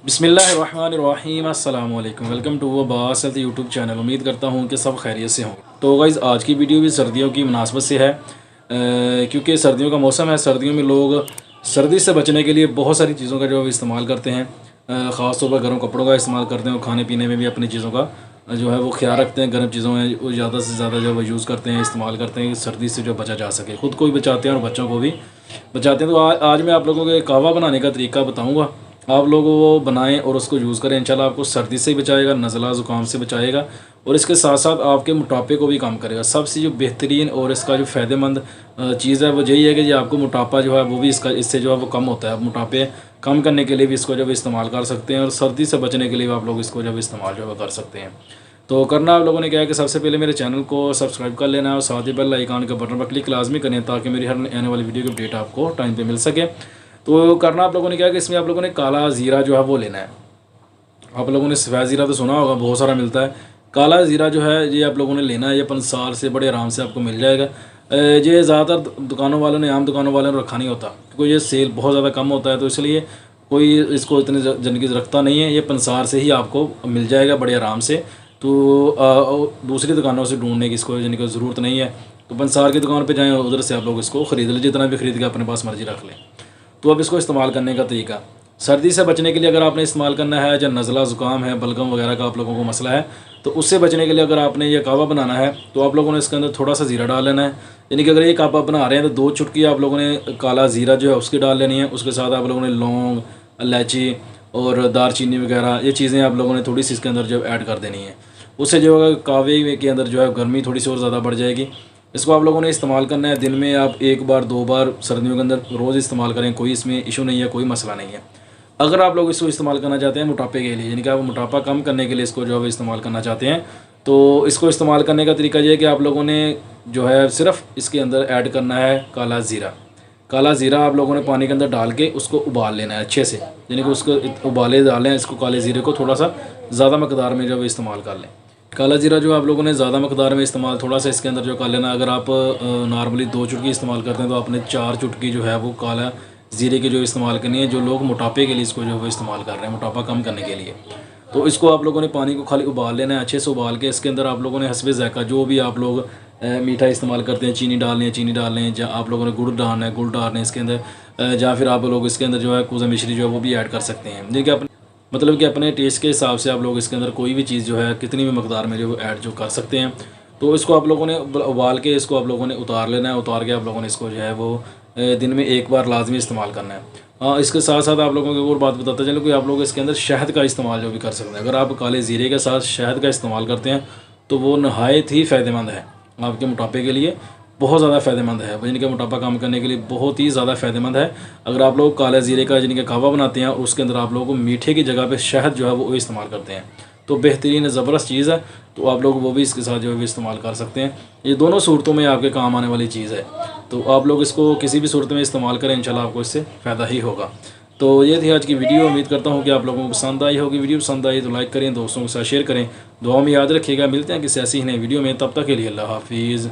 बिस्मिल्लाहिर्रहमानिर्रहीम अस्सलाम वालेकुम। Welcome to Abbas health YouTube channel. उम्मीद करता हूँ कि सब खैरियत से होंगे। तो गाइज़ आज की वीडियो भी सर्दियों की मुनासबत से है, क्योंकि सर्दियों का मौसम है। सर्दियों में लोग सर्दी से बचने के लिए बहुत सारी चीज़ों का जो है इस्तेमाल करते हैं। ख़ास तौर पर गर्म कपड़ों का इस्तेमाल करते हैं और खाने पीने में भी अपनी चीज़ों का जो है वो ख्याल रखते हैं। गर्म चीज़ों में वो ज़्यादा से ज़्यादा जो है वो यूज़ करते हैं, इस्तेमाल करते हैं कि सर्दी से जो बचा जा सके। ख़ुद को भी बचाते हैं और बच्चों को भी बचाते हैं। तो आज मैं आप लोगों को कहवा बनाने का तरीका बताऊँगा। आप लोग वो बनाएं और उसको यूज़ करें। इंशाल्लाह आपको सर्दी से ही बचाएगा, नज़ला ज़ुकाम से बचाएगा और इसके साथ साथ आपके मोटापे को भी कम करेगा। सबसे जो बेहतरीन और इसका जो फ़ायदेमंद चीज़ है वो यही है कि ये आपको मोटापा जो है वो भी इससे जो है वो कम होता है। आप मोटापे कम करने के लिए भी इसको जब इस्तेमाल कर सकते हैं और सर्दी से बचने के लिए भी आप लोग इसको जब इस्तेमाल जो है कर सकते हैं। तो करना आप लोगों ने क्या है कि सबसे पहले मेरे चैनल को सब्सक्राइब कर लेना है और साथ ही बेल आइकन के बटन पर क्लिक लाजमी करें ताकि मेरी हर आने वाली वीडियो की अपडेट आपको टाइम पे मिल सके। तो करना आप लोगों ने क्या है कि इसमें आप लोगों ने काला ज़ीरा जो है वो लेना है। आप लोगों ने सफ़ेद ज़ीरा तो सुना होगा, बहुत सारा मिलता है। काला ज़ीरा जो है ये आप लोगों ने लेना है। ये पंसार से बड़े आराम से आपको मिल जाएगा। ये ज़्यादातर दुकानों वालों ने, आम दुकानों वालों ने रखा नहीं होता क्योंकि ये सेल बहुत ज़्यादा कम होता है, तो इसलिए कोई इसको इतने जनकी रखता नहीं है। ये पंसार से ही आपको मिल जाएगा बड़े आराम से। तो दूसरी दुकानों से ढूंढने की इसको यानी कि ज़रूरत नहीं है। तो पंसार की दुकान पे जाएं, उधर से आप लोग इसको ख़रीद लें, जितना भी ख़रीद के अपने पास मर्ज़ी रख लें। तो अब इसको इस्तेमाल करने का तरीका, सर्दी से बचने के लिए अगर आपने इस्तेमाल करना है, या नज़ला ज़ुकाम है, बलगम वगैरह का आप लोगों को मसला है, तो उससे बचने के लिए अगर आपने ये कहवा बनाना है तो आप लोगों ने इसके अंदर थोड़ा सा ज़ीरा डाल लेना है। यानी कि अगर ये कहवा बना रहे हैं तो 2 चुटकी आप लोगों ने काला ज़ीरा जो है उसकी डाल लेनी है। उसके साथ आप लोगों ने लौंग, इलायची और दारचीनी वगैरह ये चीज़ें आप लोगों ने थोड़ी सी इसके अंदर जो ऐड कर देनी है। उससे जो है कहवे के अंदर जो है गर्मी थोड़ी सी और ज़्यादा बढ़ जाएगी। इसको आप लोगों ने इस्तेमाल करना है दिन में आप 1 बार 2 बार सर्दियों के अंदर रोज़ इस्तेमाल करें, कोई इसमें इशू नहीं है, कोई मसला नहीं है। अगर आप लोग इसको इस्तेमाल करना चाहते हैं मोटापे के लिए, यानी कि आप मोटापा कम करने के लिए इसको जो है इस्तेमाल करना चाहते हैं, तो इसको इस्तेमाल करने का तरीका ये है कि आप लोगों ने जो है सिर्फ़ इसके अंदर ऐड करना है काला ज़ीरा। काला ज़ीरा आप लोगों ने पानी के अंदर डाल के उसको उबाल लेना है अच्छे से, यानी कि उसको उबाले डालें। इसको काले ज़ीरे को थोड़ा सा ज़्यादा मकदार में जो इस्तेमाल कर लें। काला ज़ीरा जो आप लोगों ने ज़्यादा मकदार में इस्तेमाल थोड़ा सा इसके अंदर जो कर लेना। अगर आप नॉर्मली 2 चुटकी इस्तेमाल करते हैं तो आपने 4 चुटकी जो है वो काला ज़ीरे की जो इस्तेमाल करनी है। जो लोग मोटापे के लिए इसको जो है इस्तेमाल कर रहे हैं, मोटापा कम करने के लिए, तो इसको आप लोगों ने पानी को खाली उबाल लेना है अच्छे से। उबाल के इसके अंदर आप लोगों ने हस्बे ज़ायक़ा जो भी आप लोग मीठा इस्तेमाल करते हैं, चीनी डालनी है चीनी डाल लें, या आप लोगों ने गुड़ डालना है गुड़ डालना है इसके अंदर, या फिर आप लोग इसके अंदर जो है कूज़ा मिश्री जो है वो भी ऐड कर सकते हैं। देखिए अपने मतलब कि अपने टेस्ट के हिसाब से आप लोग इसके अंदर कोई भी चीज़ जो है कितनी भी मकदार में जो ऐड जो कर सकते हैं। तो इसको आप लोगों ने उबाल के इसको आप लोगों ने उतार लेना है। उतार के आप लोगों ने इसको जो है वो दिन में 1 बार लाजमी इस्तेमाल करना है। हाँ, इसके साथ साथ आप लोगों को और बात बताता चलो कि आप लोग इसके अंदर शहद का इस्तेमाल जो भी कर सकते हैं। अगर आप काले ज़ीरे के साथ शहद का इस्तेमाल करते हैं तो वो नहायत ही फ़ायदेमंद है आपके मोटापे के लिए, बहुत ज़्यादा फ़ायदेमंद है। यानी कि मोटापा कम करने के लिए बहुत ही ज़्यादा फ़ायदेमंद है। अगर आप लोग काले ज़ीरे का यानी कि कहवा बनाते हैं और उसके अंदर आप लोगों को मीठे की जगह पे शहद जो है वो इस्तेमाल करते हैं तो बेहतरीन ज़बरदस्त चीज़ है। तो आप लोग वो भी इसके साथ जो है इस्तेमाल कर सकते हैं। ये दोनों सूरतों में आपके काम आने वाली चीज़ है। तो आप लोग इसको किसी भी सूरत में इस्तेमाल करें, इंशाल्लाह आपको इससे फ़ायदा ही होगा। तो ये थी आज की वीडियो। उम्मीद करता हूँ कि आप लोगों को पसंद आई होगी। वीडियो पसंद आई तो लाइक करें, दोस्तों के साथ शेयर करें, दुआ में याद रखिएगा। मिलते हैं किसी ऐसी ही नई वीडियो में, तब तक के लिए अल्लाह हाफिज़।